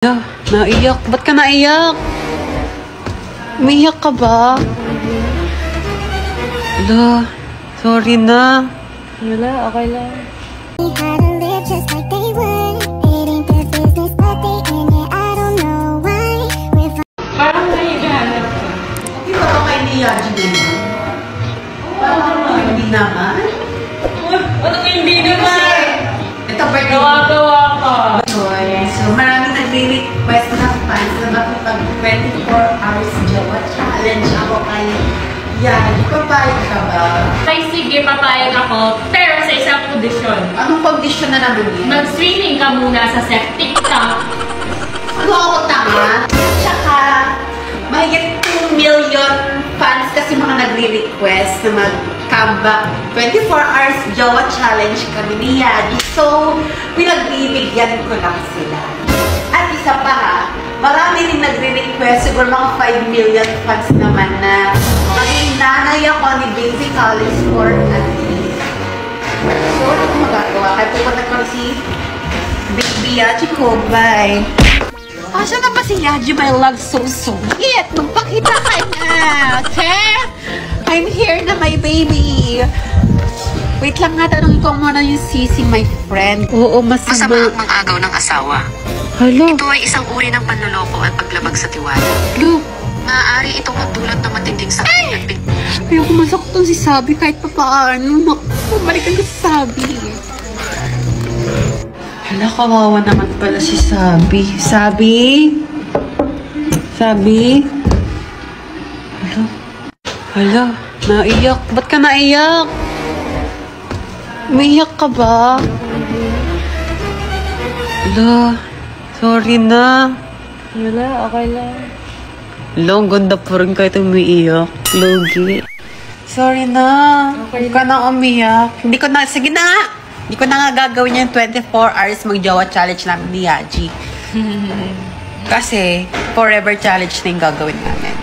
Naiyak. Ba't ka naiyak? Umiyak ka ba? Ala, sorry na. Wala, okay lang. Parang nahigahanap ka. Hindi ba ito kay Niyaji naman? Parang hindi naman. Ano hindi naman? Ito birthday. Gawa-gawa ka. So, maraming nagre-request ng fans na makipag 24 hours Jawa challenge ako kay Yaji. Papayag ka ba? Ay, sige, papayag ako. Pero sa isang kondisyon. Anong condition na naman yun? Mag-swimming ka muna sa septic tank. Ano ako tanga? Tsaka, mahigit 2 million fans kasi mga nagre-request na mag-comeback 24 hours Jawa challenge kami ni Yaji. So, pinagbibigyan ko lang sila. At isa pa ha, marami rin nagre-request, siguro mga 5 million fans naman na maging nanay ako ni Baby College for at least. So, ano kung magagawa? Kaya pupunta ko si Baby Yaji ko. Bye! Asa na ba si Yaji? My love so sweet! Magpakita ka na! Okay? I'm here na, my baby! Wait lang nga, tanongin ko muna yung sisi, my friend. Oo, Masama ang mang-agaw ng asawa. Hello? Ito ay isang uri ng panloloko at paglabag sa tiwala. Hello? Maaari itong magdulot ng matinding sakit at Ayoko masaktan si Sabi kahit pa paano. Bumalikan ko si Sabi. Hala, kawawa naman pala si Sabi. Sabi? Sabi? Hala? Hala, naiyak. Ba't ka naiyak? Umiyak ka ba? Hala, sorry na. Wala, okay lang. Hala, ang ganda pa rin kahit umiiyak. Logi. Sorry na. Okay. Huwag ka na umiyak. Hindi ko na, sige na nga. Hindi ko na nga gagawin yung 24 hours mag-Jawa challenge namin ni Yaji. Kasi, forever challenge na yung gagawin namin.